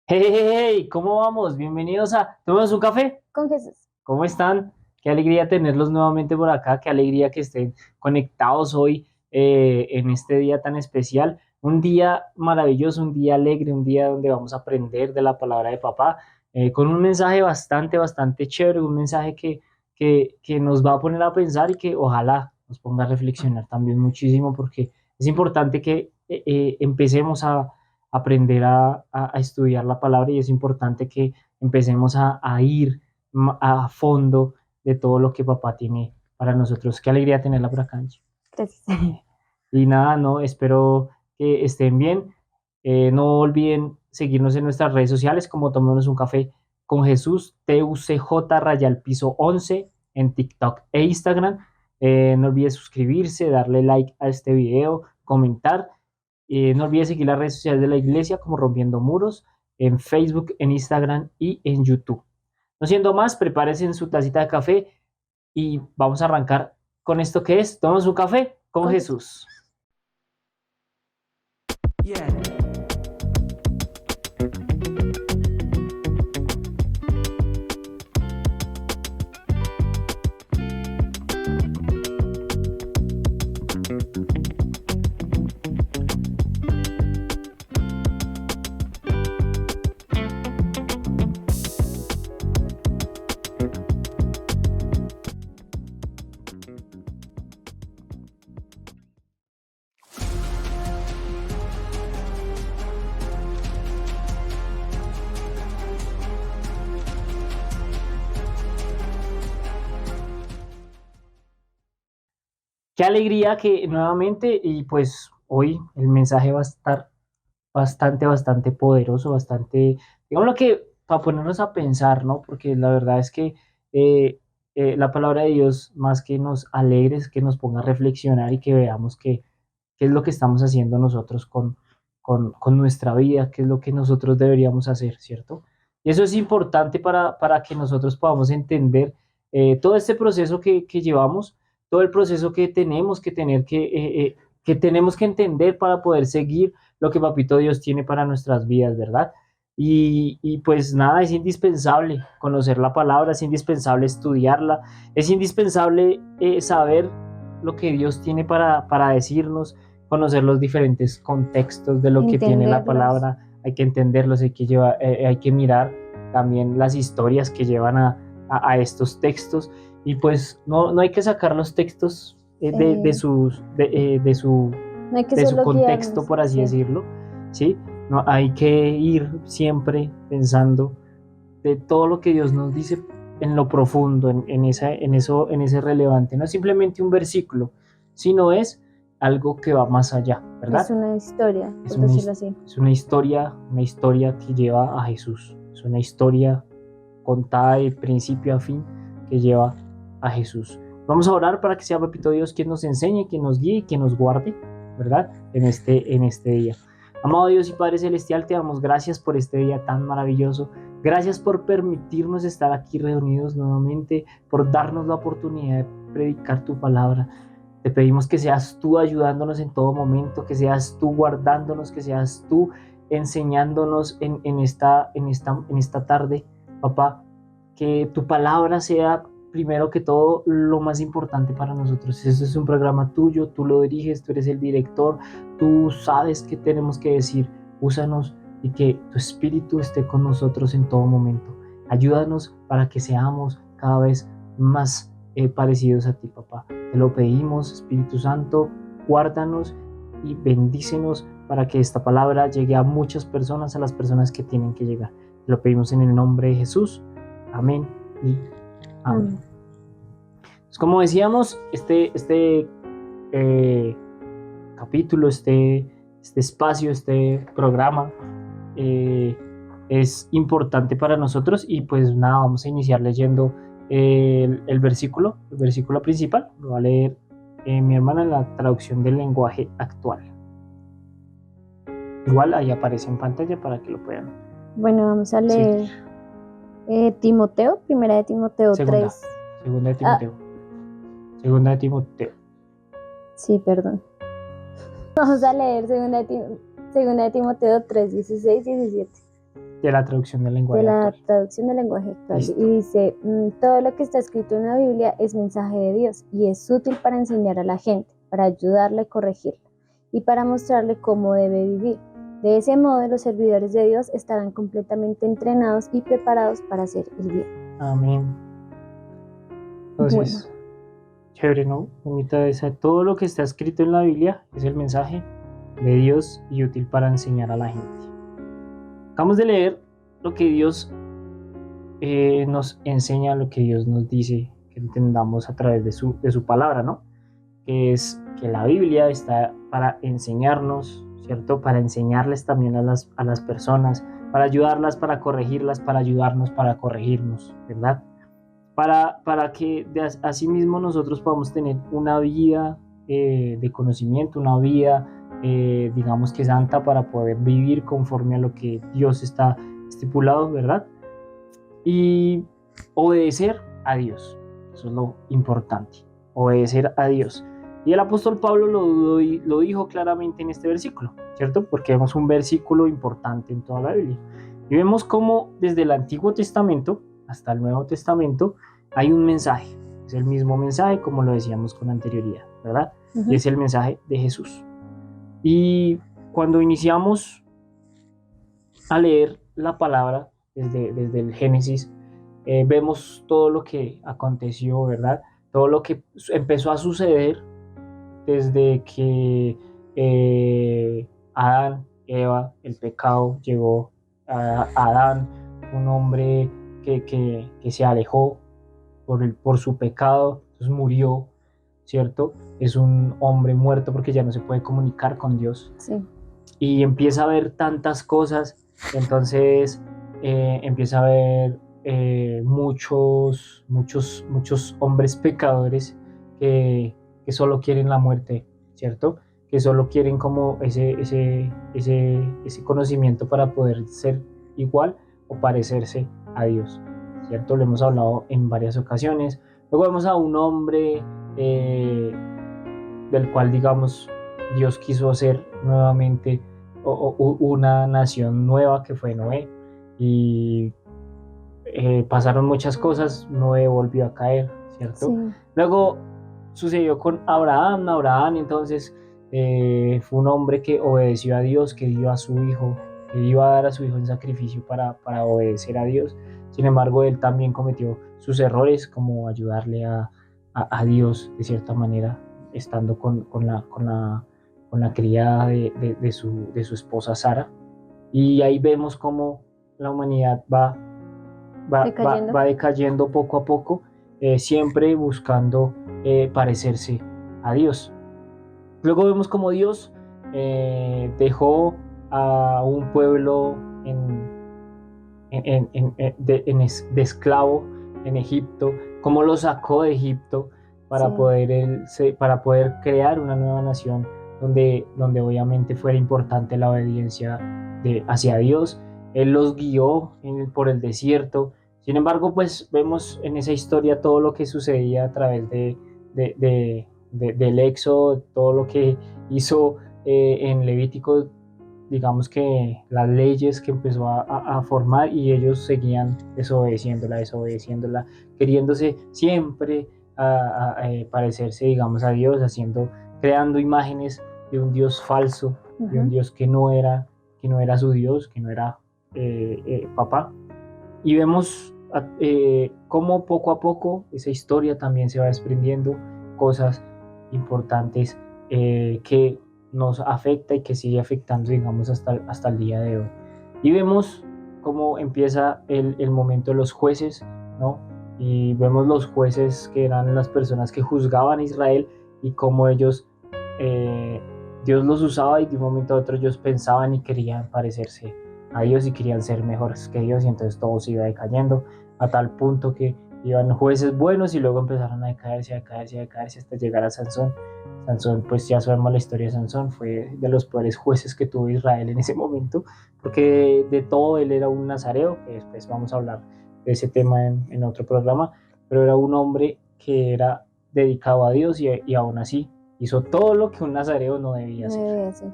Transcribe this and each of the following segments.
Hey, hey, hey, ¿cómo vamos? Bienvenidos a ¿Tomemos un café? Con Jesús. ¿Cómo están? Qué alegría tenerlos nuevamente por acá, qué alegría que estén conectados hoy en este día tan especial. Un día maravilloso, un día alegre, un día donde vamos a aprender de la palabra de papá, con un mensaje bastante chévere, un mensaje que nos va a poner a pensar y que ojalá nos ponga a reflexionar también muchísimo, porque es importante que empecemos a aprender a estudiar la palabra y es importante que empecemos a ir a fondo de todo lo que papá tiene para nosotros. Qué alegría tenerla por acá, Angie. Gracias. Y nada, no, espero que estén bien. No olviden seguirnos en nuestras redes sociales como Tomémonos un Café con Jesús, TUCJ Rayal Piso 11 en TikTok e Instagram. No olviden suscribirse, darle like a este video, comentar. No olviden seguir las redes sociales de la iglesia como Rompiendo Muros en Facebook, en Instagram y en YouTube. No siendo más, prepárense en su tacita de café y vamos a arrancar con esto que es, tomamos un café con Con Jesús. Jesús. Qué alegría que nuevamente, y pues hoy el mensaje va a estar bastante poderoso, bastante, digamos lo que para ponernos a pensar, ¿no? Porque la verdad es que eh, la palabra de Dios, más que nos alegre, es que nos ponga a reflexionar y que veamos qué es lo que estamos haciendo nosotros con nuestra vida, qué es lo que nosotros deberíamos hacer, ¿cierto? Y eso es importante para que nosotros podamos entender todo este proceso que llevamos, todo el proceso que tenemos que tener que tenemos que entender para poder seguir lo que Papito Dios tiene para nuestras vidas, ¿verdad? Y pues nada, es indispensable conocer la palabra, es indispensable estudiarla, es indispensable saber lo que Dios tiene para decirnos, conocer los diferentes contextos de lo que tiene la Entenderlos. palabra, hay que entenderlos, hay que mirar también las historias que llevan a estos textos y pues no hay que sacar los textos eh, no hay que de su solo contexto, guiarnos, por así sí. decirlo, ¿sí? No, hay que ir siempre pensando de todo lo que Dios nos dice en lo profundo, en ese relevante. No es simplemente un versículo, sino es algo que va más allá, Es ¿verdad? una historia, Es por una, decirlo así. es una historia que lleva a Jesús. Es una historia contada de principio a fin que lleva a Jesús. Vamos a orar para que sea Papito Dios quien nos enseñe, quien nos guíe, quien nos guarde, ¿verdad? En este día. Amado Dios y Padre Celestial, te damos gracias por este día tan maravilloso. Gracias por permitirnos estar aquí reunidos nuevamente, por darnos la oportunidad de predicar tu palabra. Te pedimos que seas tú ayudándonos en todo momento, que seas tú guardándonos, que seas tú enseñándonos en esta tarde, papá, que tu palabra sea primero que todo lo más importante para nosotros. Eso es un programa tuyo, tú lo diriges, tú eres el director, tú sabes qué tenemos que decir. Úsanos y que tu espíritu esté con nosotros en todo momento. Ayúdanos para que seamos cada vez más parecidos a ti, papá. Te lo pedimos, Espíritu Santo, guárdanos y bendícenos para que esta palabra llegue a muchas personas, a las personas que tienen que llegar. Te lo pedimos en el nombre de Jesús. Amén y amén. Amén. Pues como decíamos, eh, capítulo, este espacio, este programa eh, es importante para nosotros y pues nada, vamos a iniciar leyendo el versículo principal. Lo va a leer mi hermana en la traducción del lenguaje actual. Igual ahí aparece en pantalla para que lo puedan Bueno, vamos a seguir. leer Timoteo, primera de Timoteo Segunda, 3. segunda de Ah, Timoteo. Segunda de Timoteo. sí, perdón. Vamos a leer segunda de Timoteo 3, 16, 17. De la traducción del de lenguaje la actual. traducción del lenguaje actual. Listo. Y dice, todo lo que está escrito en la Biblia es mensaje de Dios y es útil para enseñar a la gente, para ayudarla y corregirla, y para mostrarle cómo debe vivir. De ese modo, los servidores de Dios estarán completamente entrenados y preparados para hacer el bien. Amén. Entonces, chévere, ¿no? Bonita esa. Todo lo que está escrito en la Biblia es el mensaje de Dios y útil para enseñar a la gente. Acabamos de leer lo que Dios nos enseña, lo que Dios nos dice, que entendamos a través de su palabra, ¿no? Que es que la Biblia está para enseñarnos, ¿cierto? Para enseñarles también a las personas, para ayudarlas, para corregirlas, para ayudarnos, para corregirnos, ¿verdad? Para que así mismo nosotros podamos tener una vida de conocimiento, una vida, digamos que santa, para poder vivir conforme a lo que Dios está estipulado, ¿verdad? Y obedecer a Dios, eso es lo importante, obedecer a Dios. Y el apóstol Pablo lo dijo claramente en este versículo, ¿cierto? Porque vemos un versículo importante en toda la Biblia. Y vemos cómo desde el Antiguo Testamento hasta el Nuevo Testamento hay un mensaje. Es el mismo mensaje, como lo decíamos con anterioridad, ¿verdad? Y es el mensaje de Jesús. Y cuando iniciamos a leer la palabra desde el Génesis, vemos todo lo que aconteció, ¿verdad? Todo lo que empezó a suceder desde que Adán, Eva, el pecado llegó a Adán, un hombre que se alejó por su pecado, entonces murió, ¿cierto? Es un hombre muerto porque ya no se puede comunicar con Dios. Sí. Y empieza a ver tantas cosas, entonces empieza a ver muchos hombres pecadores que solo quieren la muerte, ¿cierto? Que solo quieren como ese conocimiento para poder ser igual o parecerse a Dios, ¿cierto? Lo hemos hablado en varias ocasiones. Luego vemos a un hombre del cual, digamos, Dios quiso hacer nuevamente una nación nueva, que fue Noé, y pasaron muchas cosas. Noé volvió a caer, ¿cierto? Sí. Luego sucedió con Abraham entonces fue un hombre que obedeció a Dios, que dio a su hijo, que iba a dar a su hijo en sacrificio para obedecer a Dios. Sin embargo, él también cometió sus errores, como ayudarle a Dios de cierta manera, estando con la criada de su esposa Sara. Y ahí vemos cómo la humanidad va decayendo poco a poco, siempre buscando parecerse a Dios. Luego vemos cómo Dios dejó a un pueblo de esclavo en Egipto, cómo lo sacó de Egipto para, para poder crear una nueva nación donde obviamente fuera importante la obediencia hacia Dios. Él los guió por el desierto. Sin embargo, pues vemos en esa historia todo lo que sucedía a través del Éxodo, todo lo que hizo en Levítico, digamos que las leyes que empezó a formar, y ellos seguían desobedeciéndola, queriéndose siempre parecerse, digamos, a Dios, creando imágenes de un Dios falso, de un Dios que no era su Dios, que no era papá. Y vemos cómo poco a poco esa historia también se va desprendiendo cosas importantes que nos afecta y que sigue afectando, digamos, hasta el día de hoy. Y vemos cómo empieza el momento de los jueces, ¿no? Y vemos los jueces, que eran las personas que juzgaban a Israel, y cómo ellos, Dios los usaba, y de un momento a otro ellos pensaban y querían parecerse a Dios y querían ser mejores que Dios, y entonces todo se iba decayendo a tal punto que iban jueces buenos y luego empezaron a decaerse hasta llegar a Sansón. Sansón, pues ya sabemos la historia de Sansón, fue de los peores jueces que tuvo Israel en ese momento, porque de todo él era un nazareo, que después vamos a hablar de ese tema en otro programa, pero era un hombre que era dedicado a Dios, y aún así hizo todo lo que un nazareo no debía hacer. Sí.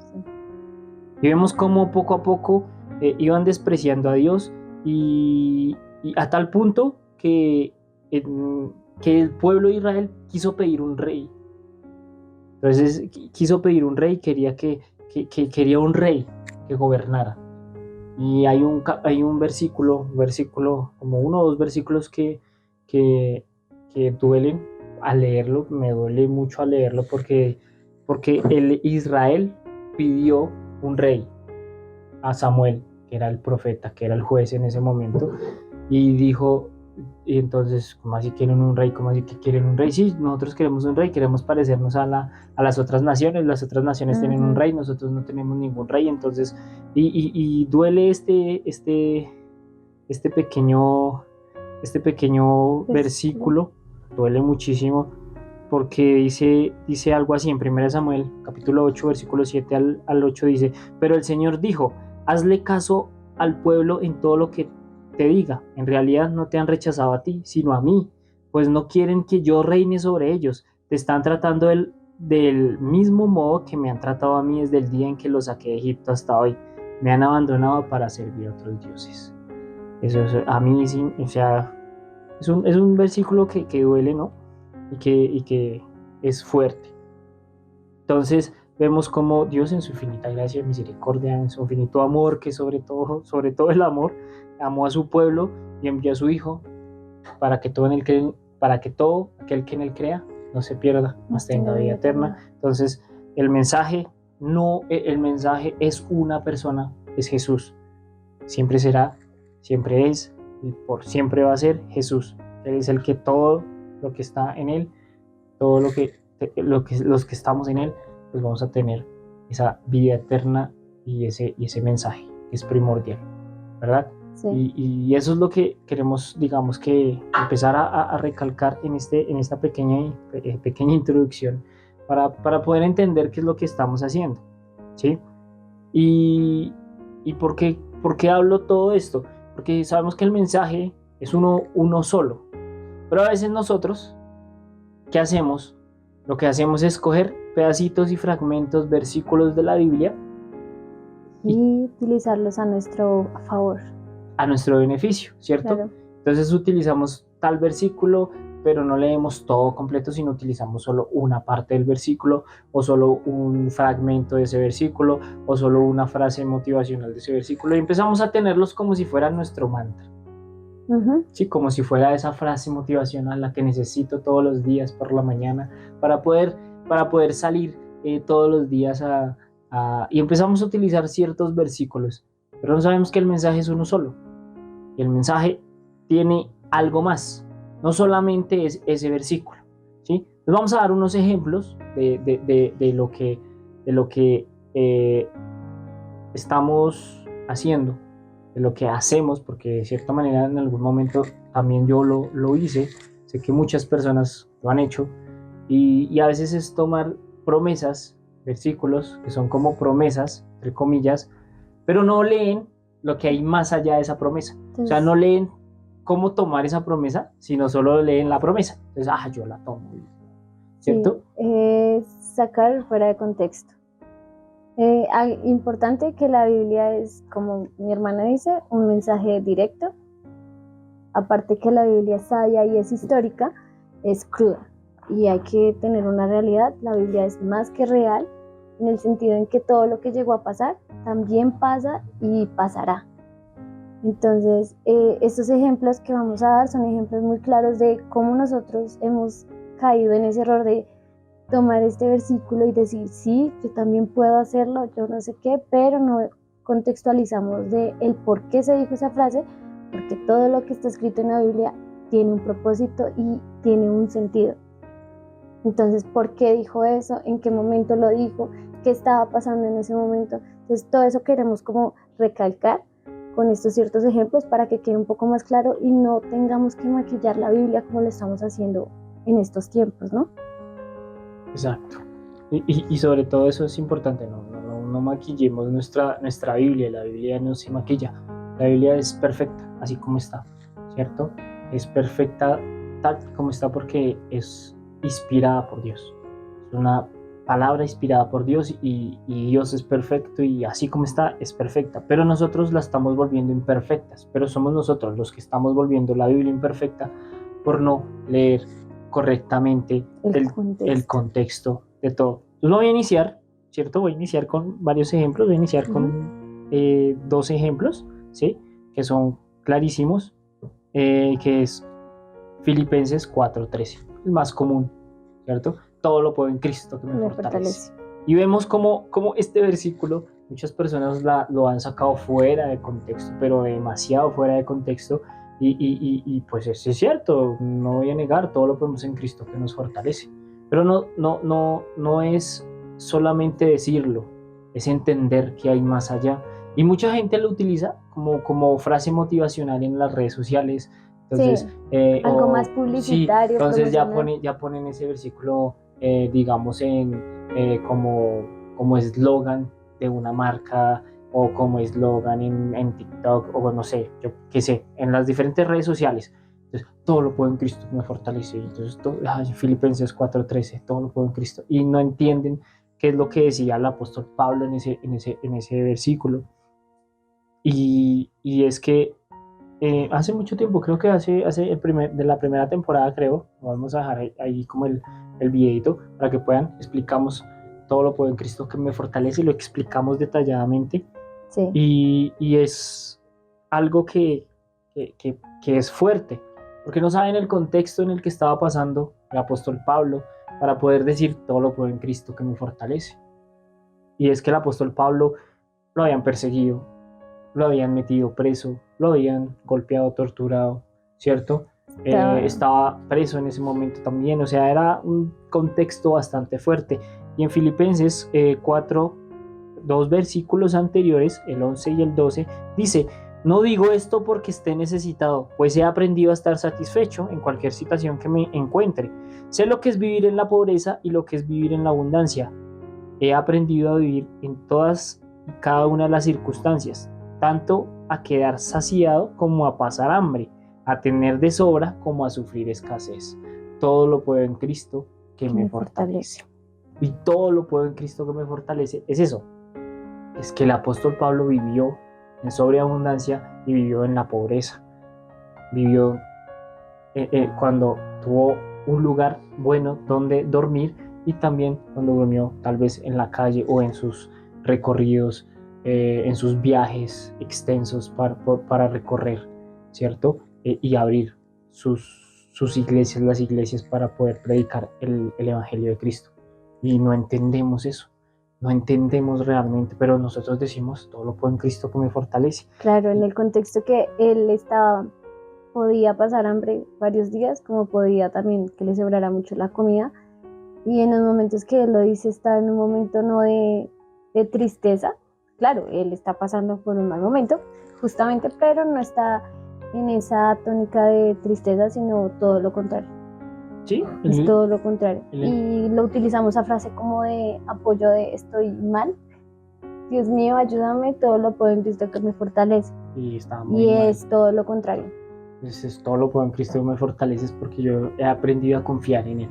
Y vemos cómo poco a poco iban despreciando a Dios y a tal punto que el pueblo de Israel quiso pedir un rey. Entonces quiso pedir un rey, quería un rey que gobernara. Y hay un versículo, como uno o dos versículos que duelen al leerlo, me duele mucho al leerlo porque el Israel pidió un rey a Samuel, que era el profeta, que era el juez en ese momento, y dijo, y entonces, ¿cómo así quieren un rey? ¿Cómo así que quieren un rey? Sí, nosotros queremos un rey, queremos parecernos a las otras naciones tienen un rey, nosotros no tenemos ningún rey, entonces, y duele este pequeño, versículo, duele muchísimo, porque dice algo así en 1 Samuel, capítulo 8, versículo 7 al 8, dice, pero el Señor dijo, hazle caso al pueblo en todo lo que te diga, en realidad no te han rechazado a ti, sino a mí, pues no quieren que yo reine sobre ellos, te están tratando del mismo modo que me han tratado a mí desde el día en que los saqué de Egipto hasta hoy, me han abandonado para servir a otros dioses. Eso a mí, sí, o sea, es un versículo que duele, ¿no? Y que es fuerte. Entonces vemos cómo Dios en su infinita gracia y misericordia, en su infinito amor, que sobre todo el amor, amó a su pueblo y envió a su Hijo para que todo aquel que en él crea no se pierda, mas tenga vida eterna. Entonces el mensaje es una persona, es Jesús. Siempre será, siempre es y por siempre va a ser Jesús. Él es el que todo lo que está en él, todo los que estamos en él, pues vamos a tener esa vida eterna y ese mensaje que es primordial, ¿verdad? Sí. Y eso es lo que queremos, digamos, que empezar a recalcar en esta pequeña introducción para poder entender qué es lo que estamos haciendo, ¿sí? ¿Y por qué hablo todo esto? Porque sabemos que el mensaje es uno solo, pero a veces nosotros, ¿qué hacemos? Lo que hacemos es coger pedacitos y fragmentos, versículos de la Biblia y utilizarlos a nuestro favor. A nuestro beneficio, ¿cierto? Claro. Entonces utilizamos tal versículo, pero no leemos todo completo, sino utilizamos solo una parte del versículo, o solo un fragmento de ese versículo, o solo una frase motivacional de ese versículo, y empezamos a tenerlos como si fuera nuestro mantra. Sí, como si fuera esa frase motivacional la que necesito todos los días por la mañana para poder salir todos los días y empezamos a utilizar ciertos versículos, pero no sabemos que el mensaje es uno solo y el mensaje tiene algo más, no solamente es ese versículo, ¿sí? Les vamos a dar unos ejemplos de lo que estamos haciendo, de lo que hacemos, porque de cierta manera en algún momento también yo lo hice, sé que muchas personas lo han hecho, y a veces es tomar promesas, versículos que son como promesas, entre comillas, pero no leen lo que hay más allá de esa promesa. Entonces, o sea, no leen cómo tomar esa promesa, sino solo leen la promesa. Entonces, yo la tomo, ¿cierto? Sí, sacar fuera de contexto. Importante que la Biblia es, como mi hermana dice, un mensaje directo. Aparte que la Biblia es sabia y es histórica, es cruda. Y hay que tener una realidad. La Biblia es más que real, en el sentido en que todo lo que llegó a pasar también pasa y pasará. Entonces, estos ejemplos que vamos a dar son ejemplos muy claros de cómo nosotros hemos caído en ese error de tomar este versículo y decir, sí, yo también puedo hacerlo, yo no sé qué, pero no contextualizamos de el por qué se dijo esa frase, porque todo lo que está escrito en la Biblia tiene un propósito y tiene un sentido. Entonces, ¿por qué dijo eso? ¿En qué momento lo dijo? ¿Qué estaba pasando en ese momento? Entonces, todo eso queremos como recalcar con estos ciertos ejemplos para que quede un poco más claro y no tengamos que maquillar la Biblia como lo estamos haciendo en estos tiempos, ¿no? Exacto. Y sobre todo eso es importante, no maquillemos nuestra Biblia. La Biblia no se maquilla. La Biblia es perfecta, así como está, ¿cierto? Es perfecta tal como está porque es inspirada por Dios. Es una palabra inspirada por Dios y Dios es perfecto y así como está es perfecta, pero nosotros la estamos volviendo imperfectas, pero somos nosotros los que estamos volviendo la Biblia imperfecta por no leer correctamente el contexto de todo. Entonces voy a iniciar, ¿cierto? Voy a iniciar con varios ejemplos, voy a iniciar con 2 ejemplos, ¿sí? Que son clarísimos, que es Filipenses 4:13, el más común, ¿cierto? Todo lo puedo en Cristo que me fortalece. Y vemos cómo este versículo, muchas personas lo han sacado fuera de contexto, pero demasiado fuera de contexto, y pues es cierto, no voy a negar, todo lo podemos en Cristo que nos fortalece. Pero no es solamente decirlo, es entender que hay más allá. Y mucha gente lo utiliza como frase motivacional en las redes sociales. Entonces, algo más publicitario. Sí, entonces ya ponen ese versículo, digamos, como eslogan de una marca o como eslogan en TikTok o no sé, yo qué sé, en las diferentes redes sociales. Entonces, todo lo puedo en Cristo que me fortalece. Entonces, Filipenses 4:13, todo lo puedo en Cristo. Y no entienden qué es lo que decía el apóstol Pablo en ese versículo. Y es que hace mucho tiempo, creo que de la primera temporada, creo, vamos a dejar ahí como el videito para que puedan, explicamos todo lo puedo en Cristo que me fortalece, lo explicamos detalladamente. Sí. Y es algo que es fuerte, porque no saben el contexto en el que estaba pasando el apóstol Pablo para poder decir todo lo puedo en Cristo que me fortalece. Y es que el apóstol Pablo lo habían perseguido, lo habían metido preso, lo habían golpeado, torturado, ¿cierto? Estaba preso en ese momento también, o sea, era un contexto bastante fuerte. Y en Filipenses 4, 2 versículos anteriores, el 11 y el 12, dice: no digo esto porque esté necesitado, pues he aprendido a estar satisfecho en cualquier situación que me encuentre. Sé lo que es vivir en la pobreza y lo que es vivir en la abundancia. He aprendido a vivir en todas y cada una de las circunstancias, tanto a quedar saciado como a pasar hambre, a tener de sobra como a sufrir escasez. Todo lo puedo en Cristo que me fortalece. Y todo lo puedo en Cristo que me fortalece es eso. Es que el apóstol Pablo vivió en sobreabundancia y vivió en la pobreza. Vivió cuando tuvo un lugar bueno donde dormir y también cuando durmió tal vez en la calle o en sus recorridos, en sus viajes extensos para recorrer, ¿cierto? Y abrir sus iglesias, las iglesias, para poder predicar el Evangelio de Cristo. Y no entendemos eso, no entendemos realmente, pero nosotros decimos, todo lo puedo en Cristo que me fortalece. Claro, en el contexto que él podía pasar hambre varios días, como podía también que le sobrara mucho la comida. Y en los momentos que él lo dice, está en un momento no de tristeza. Claro, él está pasando por un mal momento, justamente, pero no está en esa tónica de tristeza, sino todo lo contrario. Sí, es todo lo contrario. Y lo utilizamos a frase como de apoyo de estoy mal. Dios mío, ayúdame, todo lo puedo en Cristo que me fortalece. Y es todo lo contrario. Entonces, todo lo puedo en Cristo que me fortalece, porque yo he aprendido a confiar en Él.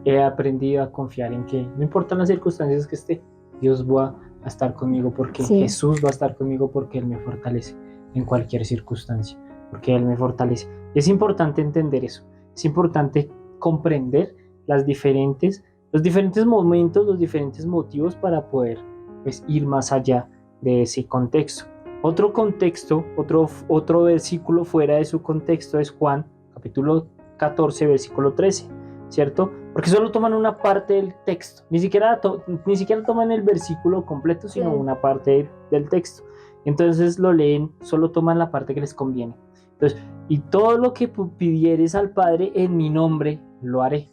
He aprendido a confiar en que no importan las circunstancias que esté, Dios va a estar conmigo, porque Jesús va a estar conmigo, porque Él me fortalece en cualquier circunstancia, porque Él me fortalece. Es importante entender eso, es importante comprender los diferentes momentos, los diferentes motivos para poder, pues, ir más allá de ese contexto. Otro contexto, otro versículo fuera de su contexto es Juan, capítulo 14, versículo 13, ¿cierto? Porque solo toman una parte del texto, ni siquiera toman el versículo completo, sino una parte del texto. Entonces lo leen, solo toman la parte que les conviene. Entonces, y todo lo que pidieres al Padre en mi nombre, lo haré.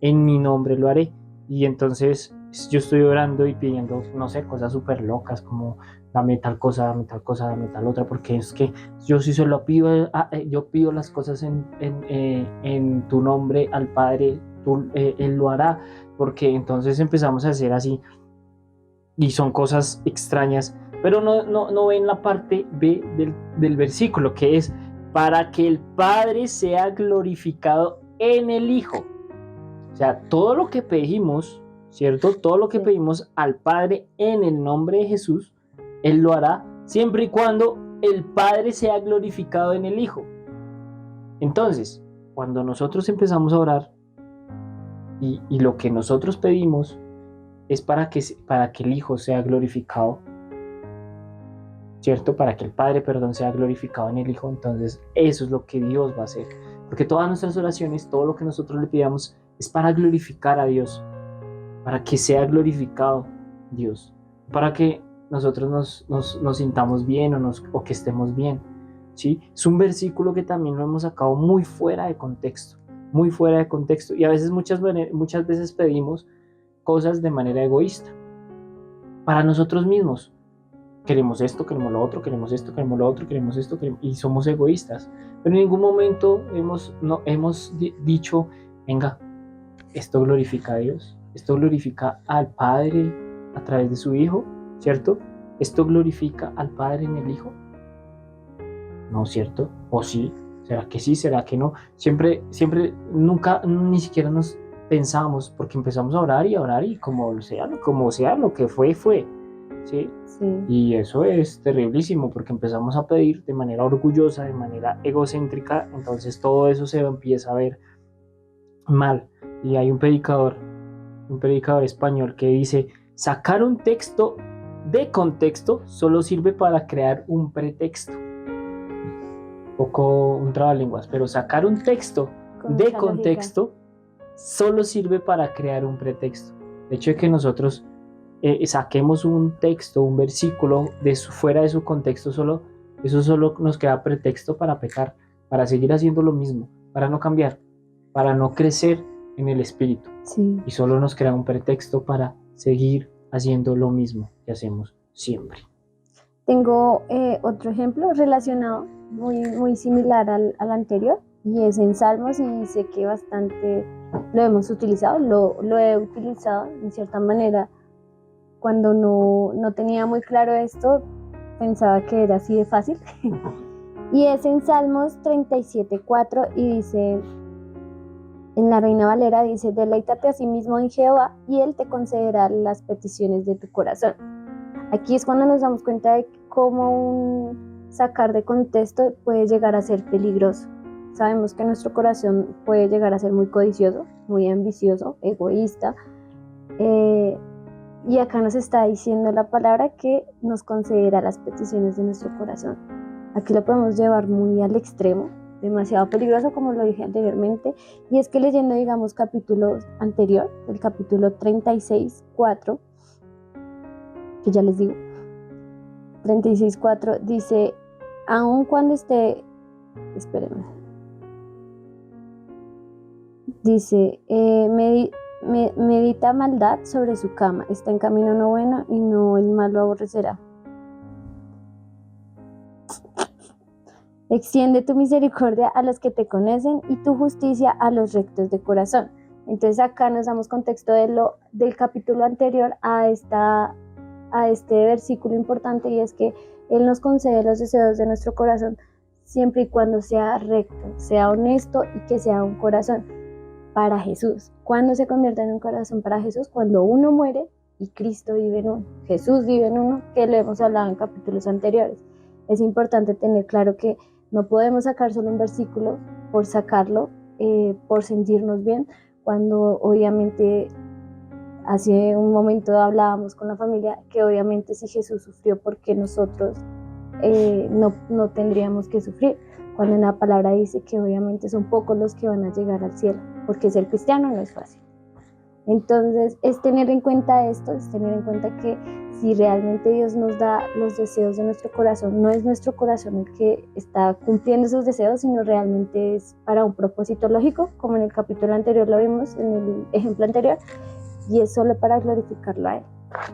En mi nombre lo haré. Y entonces yo estoy orando y pidiendo, no sé, cosas súper locas, como dame tal cosa, dame tal cosa, dame tal otra, porque es que yo sí se lo pido, yo pido las cosas en tu nombre al Padre, Él lo hará, porque entonces empezamos a hacer así, y son cosas extrañas, pero no ven la parte B del versículo, que es para que el Padre sea glorificado en el Hijo. O sea, todo lo que pedimos, ¿cierto? Todo lo que Sí. pedimos al Padre en el nombre de Jesús, Él lo hará siempre y cuando el Padre sea glorificado en el Hijo. Entonces, cuando nosotros empezamos a orar y lo que nosotros pedimos es para que el Hijo sea glorificado, ¿cierto? Para que el Padre, perdón, sea glorificado en el Hijo, entonces eso es lo que Dios va a hacer. Porque todas nuestras oraciones, todo lo que nosotros le pidamos es para glorificar a Dios, para que sea glorificado Dios, para que nosotros nos sintamos bien o que estemos bien, ¿sí? Es un versículo que también lo hemos sacado muy fuera de contexto, muy fuera de contexto, y a veces muchas veces pedimos cosas de manera egoísta, para nosotros mismos. Queremos esto, queremos lo otro, queremos esto, queremos lo otro, queremos esto, y somos egoístas. Pero en ningún momento hemos dicho, venga, esto glorifica a Dios, esto glorifica al Padre a través de su Hijo, ¿cierto? Esto glorifica al Padre en el Hijo, ¿no, cierto? ¿O sí? ¿Será que sí? ¿Será que no? Siempre, nunca, ni siquiera nos pensamos, porque empezamos a orar y como sea, lo que fue, ¿sí? Sí. Y eso es terriblísimo porque empezamos a pedir de manera orgullosa, de manera egocéntrica, entonces todo eso se empieza a ver mal. Y hay un predicador español que dice, sacar un texto de contexto solo sirve para crear un pretexto. Un poco un trabalenguas, pero sacar un texto de contexto solo sirve para crear un pretexto. El hecho de que nosotros saquemos un texto, un versículo fuera de su contexto, eso solo nos queda pretexto para pecar, para seguir haciendo lo mismo, para no cambiar, para no crecer en el espíritu. Sí. Y solo nos crea un pretexto para seguir haciendo lo mismo que hacemos siempre. Tengo otro ejemplo relacionado, muy similar al anterior, y es en Salmos, y sé que bastante lo hemos utilizado, lo he utilizado en cierta manera. Cuando no tenía muy claro esto, pensaba que era así de fácil. Y es en Salmos 37:4 y dice, en la Reina Valera dice, deleítate a sí mismo en Jehová y Él te concederá las peticiones de tu corazón. Aquí es cuando nos damos cuenta de cómo un sacar de contexto puede llegar a ser peligroso. Sabemos que nuestro corazón puede llegar a ser muy codicioso, muy ambicioso, egoísta, y acá nos está diciendo la palabra que nos concederá las peticiones de nuestro corazón. Aquí lo podemos llevar muy al extremo, demasiado peligroso, como lo dije anteriormente, y es que leyendo, digamos, capítulo anterior, el capítulo 36:4, que ya les digo, 36:4 dice, aun cuando esté, espérenme, dice, medita maldad sobre su cama, está en camino no bueno y no el mal lo aborrecerá. Extiende tu misericordia a los que te conocen y tu justicia a los rectos de corazón. Entonces acá nos damos contexto del capítulo anterior a este versículo importante, y es que Él nos concede los deseos de nuestro corazón siempre y cuando sea recto, sea honesto y que sea un corazón para Jesús. ¿Cuándo se convierte en un corazón para Jesús? Cuando uno muere y Cristo vive en uno, Jesús vive en uno, que lo hemos hablado en capítulos anteriores. Es importante tener claro que no podemos sacar solo un versículo por sacarlo, por sentirnos bien, cuando obviamente hace un momento hablábamos con la familia que obviamente si Jesús sufrió, porque nosotros no tendríamos que sufrir, cuando en la palabra dice que obviamente son pocos los que van a llegar al cielo, porque ser cristiano no es fácil. Entonces es tener en cuenta esto, es tener en cuenta que si realmente Dios nos da los deseos de nuestro corazón, no es nuestro corazón el que está cumpliendo esos deseos, sino realmente es para un propósito lógico, como en el capítulo anterior lo vimos, en el ejemplo anterior, y es solo para glorificarlo a Él.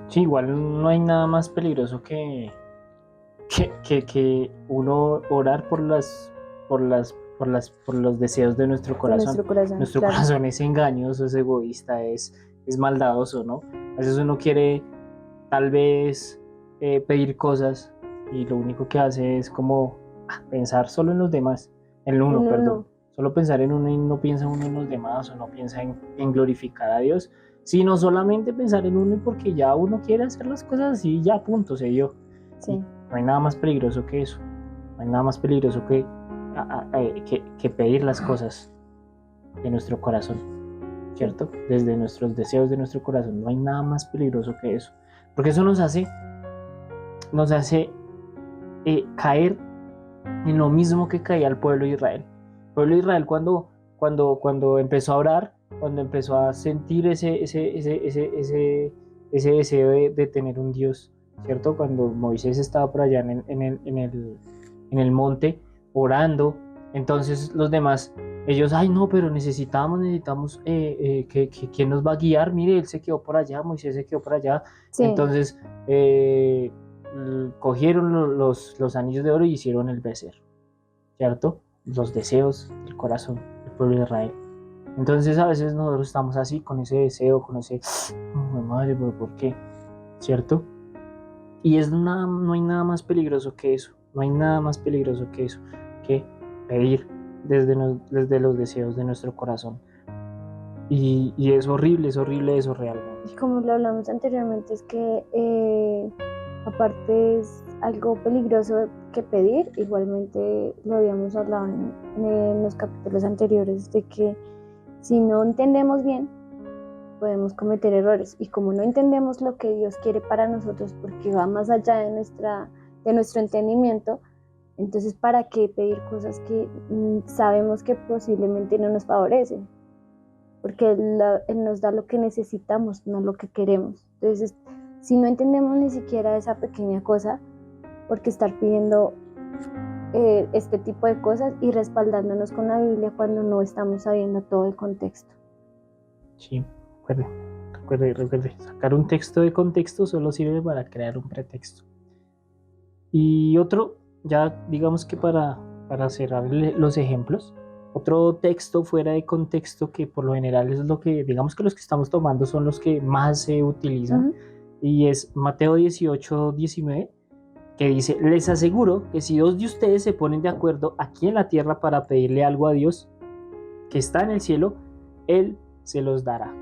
Sí, igual no hay nada más peligroso que uno orar por los deseos de nuestro corazón. Nuestro claro. corazón es engañoso, es egoísta, es maldadoso, ¿no? A veces uno quiere tal vez pedir cosas y lo único que hace es como pensar solo en los demás, en uno, perdón. Solo pensar en uno y no piensa uno en los demás o no piensa en glorificar a Dios, sino solamente pensar en uno y porque ya uno quiere hacer las cosas así, ya punto, se dio. Sí. No hay nada más peligroso que eso, no hay nada más peligroso que pedir las cosas de nuestro corazón, ¿cierto? Desde nuestros deseos de nuestro corazón, no hay nada más peligroso que eso, porque eso nos hace caer en lo mismo que caía el pueblo de Israel. El pueblo de Israel cuando empezó a orar, cuando empezó a sentir ese deseo de tener un Dios, ¿cierto? Cuando Moisés estaba por allá en el monte orando, entonces los demás, ellos, ay no, pero necesitamos, ¿quién nos va a guiar? Mire, él se quedó por allá, Moisés se quedó por allá, Sí. entonces cogieron los anillos de oro y hicieron el becerro, ¿cierto? Los deseos del corazón del pueblo de Israel. Entonces a veces nosotros estamos así, con ese deseo, con ese, oh, madre, pero ¿por qué? ¿Cierto? Y no hay nada más peligroso que eso, no hay nada más peligroso que eso, que pedir desde los deseos de nuestro corazón. Y es horrible eso realmente. Como lo hablamos anteriormente, es que aparte es algo peligroso que pedir, igualmente lo habíamos hablado en los capítulos anteriores, de que si no entendemos bien, podemos cometer errores. Y como no entendemos lo que Dios quiere para nosotros, porque va más allá de nuestro entendimiento, entonces ¿para qué pedir cosas que sabemos que posiblemente no nos favorecen? Porque Él nos da lo que necesitamos, no lo que queremos. Entonces, si no entendemos ni siquiera esa pequeña cosa, ¿por qué estar pidiendo este tipo de cosas y respaldándonos con la Biblia cuando no estamos sabiendo todo el contexto? Sí, recuerde, sacar un texto de contexto solo sirve para crear un pretexto. Y otro, ya digamos que para cerrar los ejemplos, otro texto fuera de contexto que por lo general es lo que, digamos que los que estamos tomando son los que más se utilizan, y es Mateo 18-19, que dice, les aseguro que si dos de ustedes se ponen de acuerdo aquí en la tierra para pedirle algo a Dios que está en el cielo, Él se los dará.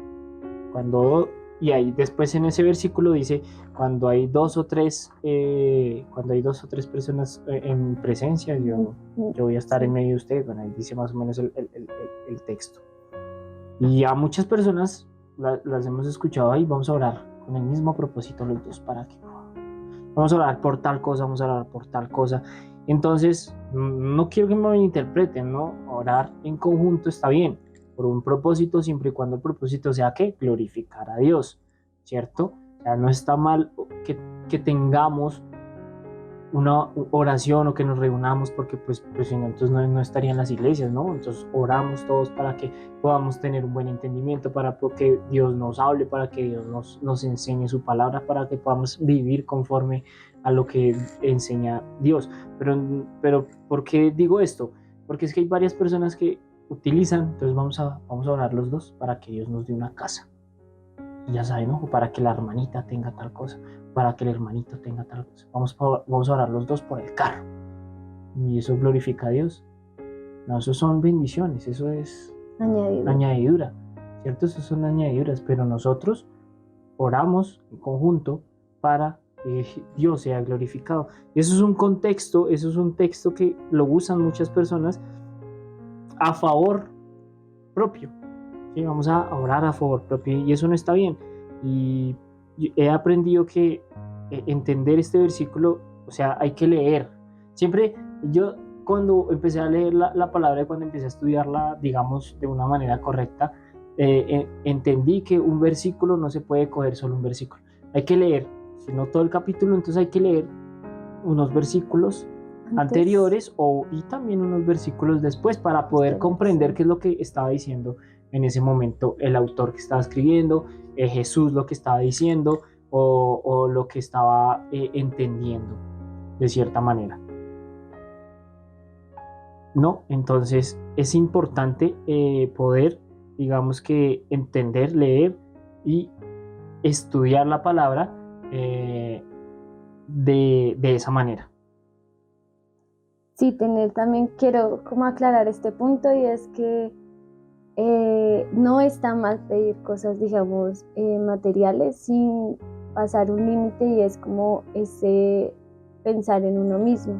Y ahí después en ese versículo dice, cuando hay dos o tres personas en presencia, yo voy a estar en medio de ustedes. Bueno, ahí dice más o menos el texto. Y a muchas personas las hemos escuchado ahí, vamos a orar con el mismo propósito los dos, para que vamos a orar por tal cosa, vamos a orar por tal cosa. Entonces, no quiero que me interpreten, ¿no? Orar en conjunto está bien, por un propósito, siempre y cuando el propósito sea que glorificar a Dios, ¿cierto? O sea, no está mal que tengamos una oración o que nos reunamos, porque pues si no, entonces no estarían las iglesias, ¿no? Entonces oramos todos para que podamos tener un buen entendimiento, para que Dios nos hable, para que Dios nos enseñe su palabra, para que podamos vivir conforme a lo que enseña Dios. Pero ¿por qué digo esto? Porque es que hay varias personas que utilizan, entonces vamos a orar los dos para que Dios nos dé una casa. Ya saben, ¿no? Para que la hermanita tenga tal cosa, para que el hermanito tenga tal cosa. Vamos a orar los dos por el carro. ¿Y eso glorifica a Dios? No, eso son bendiciones, eso es añadidura, ¿cierto? Eso son añadiduras, pero nosotros oramos en conjunto para que Dios sea glorificado. Y eso es un texto que lo usan muchas personas a favor propio. ¿Sí? Vamos a orar a favor propio, y eso no está bien. Y he aprendido que entender este versículo, o sea, hay que leer. Siempre yo cuando empecé a leer la palabra, cuando empecé a estudiarla, digamos, de una manera correcta, entendí que un versículo no se puede coger solo un versículo. Hay que leer, si no todo el capítulo, entonces hay que leer unos versículos anteriores y también unos versículos después para poder comprender qué es lo que estaba diciendo en ese momento el autor que estaba escribiendo, Jesús lo que estaba diciendo o lo que estaba entendiendo de cierta manera. ¿No? Entonces es importante poder, digamos que entender, leer y estudiar la palabra de esa manera. Sí, también quiero como aclarar este punto, y es que no está mal pedir cosas, digamos, materiales sin pasar un límite, y es como ese pensar en uno mismo,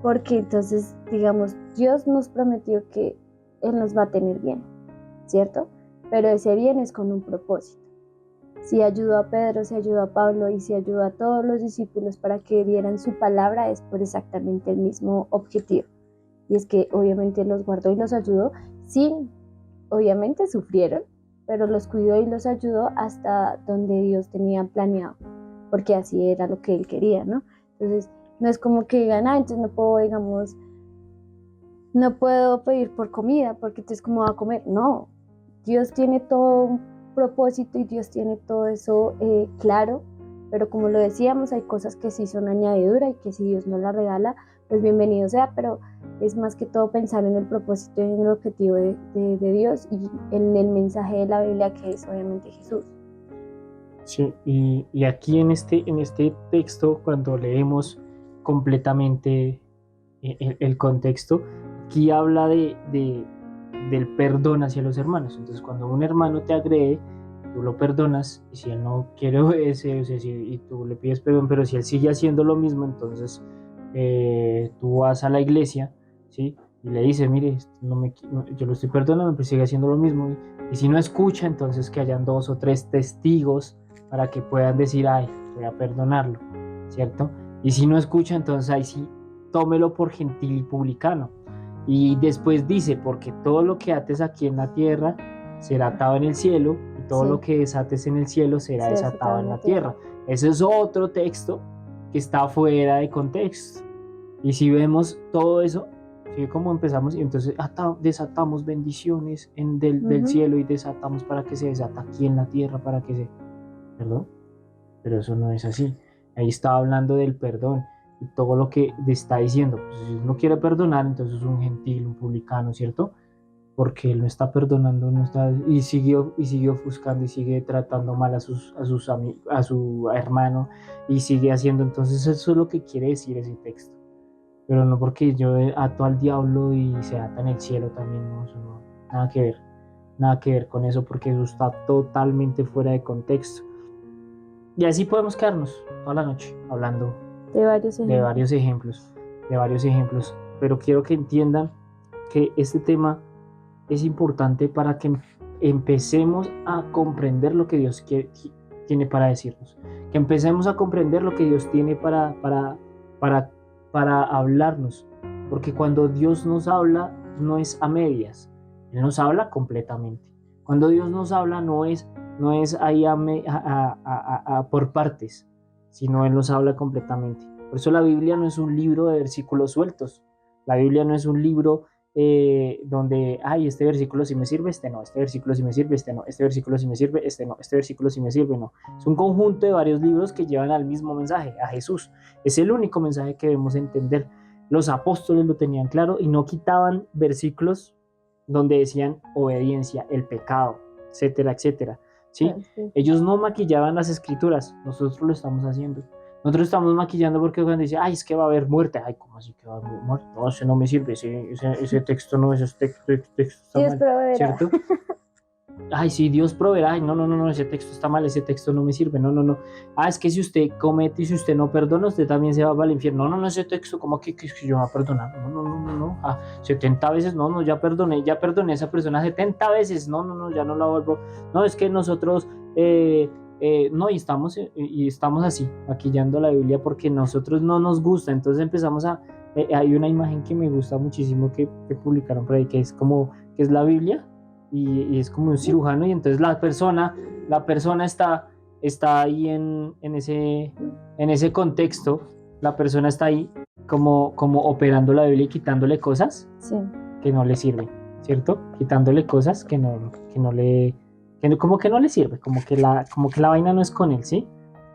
porque entonces, digamos, Dios nos prometió que Él nos va a tener bien, ¿cierto? Pero ese bien es con un propósito. Si ayudó a Pedro, si ayudó a Pablo y si ayudó a todos los discípulos para que dieran su palabra, es por exactamente el mismo objetivo. Y es que obviamente los guardó y los ayudó, sin, obviamente sufrieron, pero los cuidó y los ayudó hasta donde Dios tenía planeado, porque así era lo que Él quería, ¿no? Entonces, no es como que digan, entonces no puedo, digamos, no puedo pedir por comida, porque entonces ¿cómo va a comer? No, Dios tiene todo un propósito y Dios tiene todo eso claro, pero como lo decíamos, hay cosas que sí son añadidura y que si Dios nos la regala, pues bienvenido sea, pero es más que todo pensar en el propósito y en el objetivo de Dios y en el mensaje de la Biblia, que es obviamente Jesús. Sí, y aquí en este texto, cuando leemos completamente el contexto, aquí habla del perdón hacia los hermanos. Entonces, cuando un hermano te agrede, tú lo perdonas, y si él no quiere obedecer, o sea, y tú le pides perdón, pero si él sigue haciendo lo mismo, entonces tú vas a la iglesia, ¿sí? Y le dices, mire, yo lo estoy perdonando, pero sigue haciendo lo mismo. Y si no escucha, entonces que hayan 2 o 3 testigos para que puedan decir, ay, voy a perdonarlo, ¿cierto? Y si no escucha, entonces ahí sí, tómelo por gentil y publicano. Y después dice, porque todo lo que ates aquí en la tierra será atado en el cielo, y todo lo que desates en el cielo será desatado en la tierra. Ese es otro texto que está fuera de contexto. Y si vemos todo eso, ¿sí? Como empezamos, y entonces desatamos bendiciones del cielo y desatamos para que se desata aquí en la tierra, para que se... ¿Perdón? Pero eso no es así. Ahí está hablando del perdón y todo lo que está diciendo. Pues si no quiere perdonar, entonces es un gentil, un publicano, ¿cierto? Porque él no está perdonando, no está, y siguió ofuscando y sigue tratando mal a su hermano, y sigue haciendo. Entonces eso es lo que quiere decir ese texto. Pero no porque yo ato al diablo y se ata en el cielo también, no, eso no, nada que ver con eso, porque eso está totalmente fuera de contexto. Y así podemos quedarnos toda la noche hablando de varios ejemplos, pero quiero que entiendan que este tema es importante para que empecemos a comprender lo que Dios tiene para decirnos, que empecemos a comprender lo que Dios tiene para hablarnos, porque cuando Dios nos habla no es a medias, Él nos habla completamente. Cuando Dios nos habla no es ahí por partes, sino Él nos habla completamente. Por eso la Biblia no es un libro de versículos sueltos. La Biblia no es un libro donde, este versículo sí me sirve, este no, este versículo sí me sirve, este no, este versículo sí me sirve, este no, este versículo sí me sirve, no. Es un conjunto de varios libros que llevan al mismo mensaje, a Jesús. Es el único mensaje que debemos entender. Los apóstoles lo tenían claro y no quitaban versículos donde decían obediencia, el pecado, etcétera, etcétera. ¿Sí? Ellos no maquillaban las escrituras, nosotros lo estamos haciendo. Nosotros estamos maquillando porque cuando dice, es que va a haber muerte, ¿cómo así que va a haber muerte? No, ese no me sirve, ese texto no, ese texto está Dios mal, ¿cierto? Sí, Dios proveerá, no, ese texto está mal, ese texto no me sirve, no. Es que si usted comete y si usted no perdona, usted también se va para el infierno. No, ese texto, ¿cómo que yo voy a perdonar? No. 70 veces, no, ya perdoné a esa persona 70 veces, no, ya no la vuelvo. No, es que nosotros, no, y estamos así, maquillando la Biblia porque nosotros no nos gusta. Entonces empezamos hay una imagen que me gusta muchísimo que publicaron por ahí, que es que es la Biblia, y es como un cirujano, y entonces la persona está ahí en ese contexto, la persona está ahí como operando la Biblia y quitándole cosas que no le sirven, ¿cierto? Quitándole cosas que no le sirve, como que la vaina no es con él, ¿sí?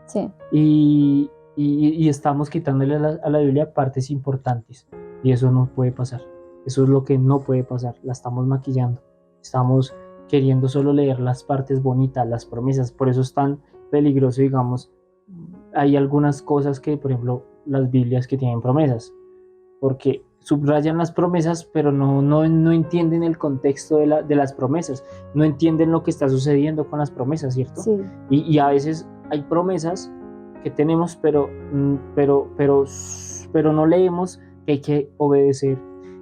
Sí. Y estamos quitándole a la Biblia partes importantes, y eso no puede pasar. Eso es lo que no puede pasar, la estamos maquillando. Estamos queriendo solo leer las partes bonitas, las promesas. Por eso es tan peligroso, digamos. Hay algunas cosas que, por ejemplo, las Biblias que tienen promesas, porque subrayan las promesas, pero no entienden el contexto de las promesas, no entienden lo que está sucediendo con las promesas, ¿cierto? Sí. Y a veces hay promesas que tenemos, pero no leemos que hay que obedecer,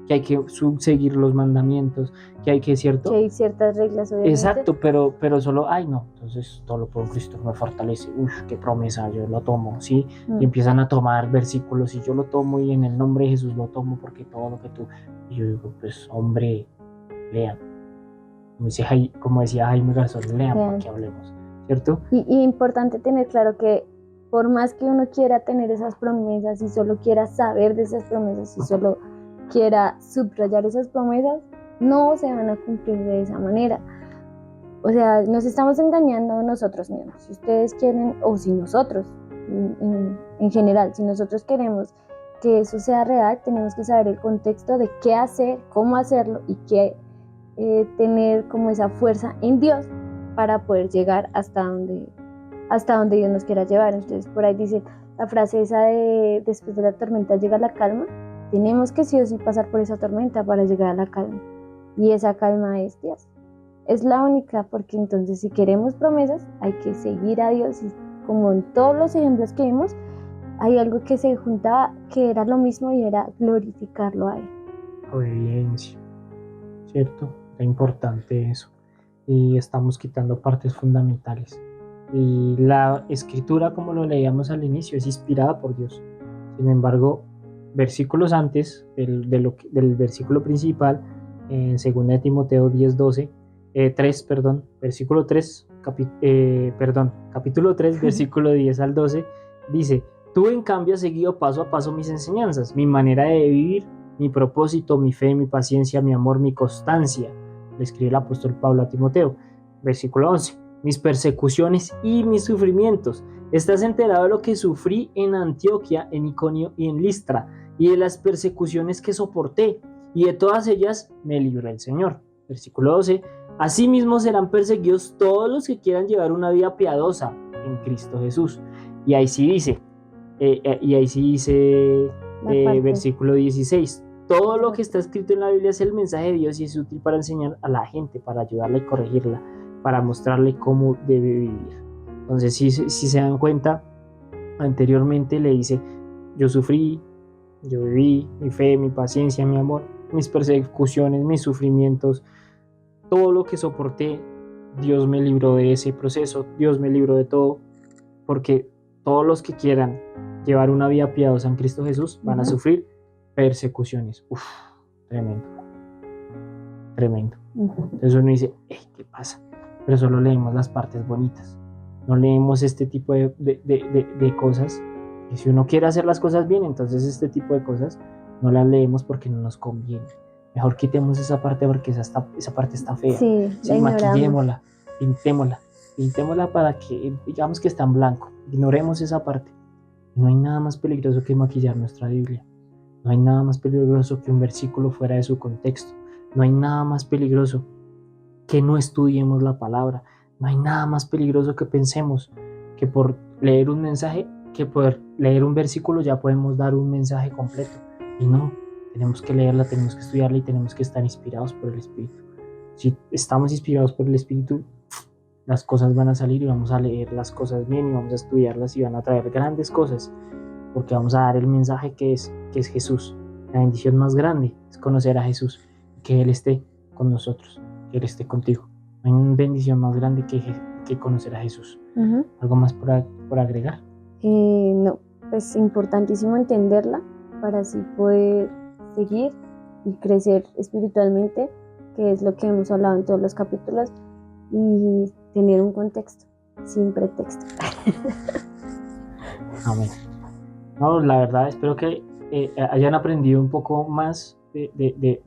que hay que seguir los mandamientos, que hay que, ¿cierto? Que hay ciertas reglas, obviamente. Exacto, pero solo, ay no, entonces todo lo puedo en Cristo me fortalece, qué promesa, yo lo tomo, ¿sí? Y empiezan a tomar versículos y yo lo tomo y en el nombre de Jesús lo tomo porque todo lo que tú, y yo digo, pues hombre, lean, como decía Jaime Garzón, lean para que hablemos, ¿cierto? Y importante tener claro que por más que uno quiera tener esas promesas y solo quiera saber de esas promesas y solo quiera subrayar esas promesas, no se van a cumplir de esa manera. O sea, nos estamos engañando nosotros mismos. Si ustedes quieren, o si nosotros, en general, si nosotros queremos que eso sea real, tenemos que saber el contexto de qué hacer, cómo hacerlo y qué tener como esa fuerza en Dios para poder llegar hasta donde Dios nos quiera llevar. Entonces, por ahí dice la frase esa de después de la tormenta llega la calma. Tenemos que sí o sí pasar por esa tormenta para llegar a la calma. Y esa calma es Dios. Es la única, porque entonces si queremos promesas, hay que seguir a Dios. Y como en todos los ejemplos que vimos, hay algo que se juntaba, que era lo mismo y era glorificarlo a Él. Obediencia, ¿cierto? Es importante eso. Y estamos quitando partes fundamentales. Y la escritura, como lo leíamos al inicio, es inspirada por Dios. Sin embargo, versículos antes del versículo principal, en 2 de Timoteo 10:12, 3, versículo 3, capítulo 3, versículo 10 al 12, dice: tú en cambio has seguido paso a paso mis enseñanzas, mi manera de vivir, mi propósito, mi fe, mi paciencia, mi amor, mi constancia. Le escribe el apóstol Pablo a Timoteo. Versículo 11, mis persecuciones y mis sufrimientos. Estás enterado de lo que sufrí en Antioquía, en Iconio y en Listra, y de las persecuciones que soporté, y de todas ellas me libró el Señor. Versículo 12, asimismo serán perseguidos todos los que quieran llevar una vida piadosa en Cristo Jesús. Y ahí sí dice, versículo 16, todo lo que está escrito en la Biblia es el mensaje de Dios y es útil para enseñar a la gente, para ayudarla y corregirla, para mostrarle cómo debe vivir. Entonces, si se dan cuenta, anteriormente le dice, yo sufrí, yo viví, mi fe, mi paciencia, mi amor, mis persecuciones, mis sufrimientos, todo lo que soporté, Dios me libró de ese proceso, Dios me libró de todo, porque todos los que quieran llevar una vida piadosa en Cristo Jesús van a sufrir persecuciones. Tremendo. Entonces uno dice, ¿qué pasa? Pero solo leemos las partes bonitas, no leemos este tipo de cosas, y si uno quiere hacer las cosas bien, entonces este tipo de cosas no las leemos porque no nos conviene. Mejor quitemos esa parte porque esa parte está fea. Sí, maquillémosla, pintémosla para que digamos que está en blanco. Ignoremos esa parte. No hay nada más peligroso que maquillar nuestra Biblia. No hay nada más peligroso que un versículo fuera de su contexto. No hay nada más peligroso que no estudiemos la palabra. No hay nada más peligroso que pensemos que por leer un mensaje, que por leer un versículo ya podemos dar un mensaje completo. Y no, tenemos que leerla, tenemos que estudiarla y tenemos que estar inspirados por el Espíritu. Si estamos inspirados por el Espíritu, las cosas van a salir y vamos a leer las cosas bien y vamos a estudiarlas y van a traer grandes cosas, porque vamos a dar el mensaje que es Jesús. La bendición más grande es conocer a Jesús, que Él esté con nosotros, que Él esté contigo. No hay una bendición más grande que conocer a Jesús. ¿Algo más por agregar? No, pues importantísimo entenderla para así poder seguir y crecer espiritualmente, que es lo que hemos hablado en todos los capítulos, y tener un contexto, sin pretexto. Amén. No, la verdad, espero que hayan aprendido un poco más de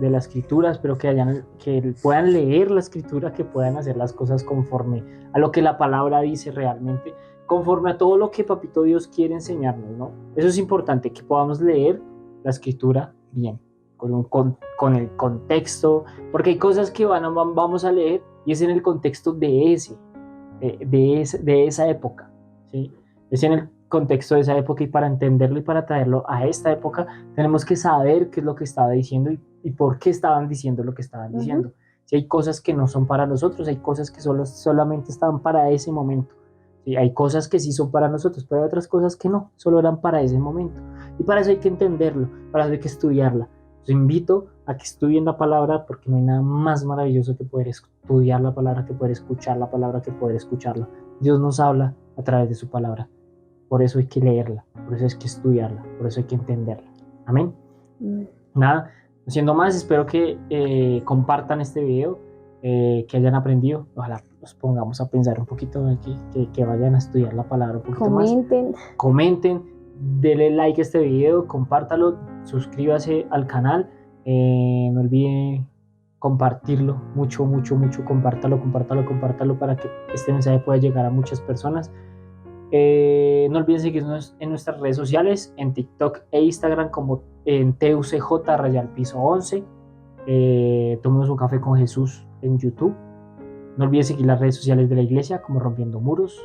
la escritura. Espero que puedan leer la escritura, que puedan hacer las cosas conforme a lo que la palabra dice realmente, conforme a todo lo que Papito Dios quiere enseñarnos, ¿no? Eso es importante, que podamos leer la escritura bien, con el contexto, porque hay cosas que vamos a leer y es en el contexto de esa época, ¿sí? Es en el contexto de esa época, y para entenderlo y para traerlo a esta época tenemos que saber qué es lo que estaba diciendo y por qué estaban diciendo lo que estaban diciendo. Si hay cosas que no son para nosotros, hay cosas que solamente estaban para ese momento. Sí, hay cosas que sí son para nosotros, pero hay otras cosas que no, solo eran para ese momento. Y para eso hay que entenderlo, para eso hay que estudiarla. Los invito a que estudien la palabra, porque no hay nada más maravilloso que poder estudiar la palabra, que poder escuchar la palabra, que poder escucharla. Dios nos habla a través de su palabra. Por eso hay que leerla, por eso hay que estudiarla, por eso hay que entenderla. Amén. Nada, no siendo más, espero que compartan este video, que hayan aprendido. Ojalá nos pongamos a pensar un poquito aquí, que vayan a estudiar la palabra un poquito más. Comenten, denle like a este video, compártalo, suscríbase al canal, no olviden compartirlo, mucho, compártalo para que este mensaje pueda llegar a muchas personas. No olviden seguirnos en nuestras redes sociales, en TikTok e Instagram como en TUCJ_11. Tomemos un café con Jesús en YouTube. No olviden seguir las redes sociales de la iglesia como Rompiendo Muros,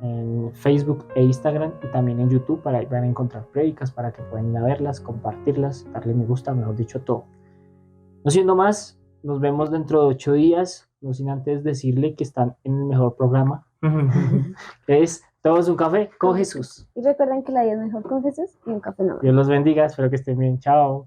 en Facebook e Instagram, y también en YouTube. Para ahí van a encontrar prédicas para que puedan ir a verlas, compartirlas, darle me gusta, mejor dicho, todo. No siendo más, nos vemos dentro de 8 días, no sin antes decirle que están en el mejor programa, que es Tomemos un café con Jesús. Y recuerden que la vida es mejor con Jesús y un café no. Dios los bendiga, espero que estén bien, chao.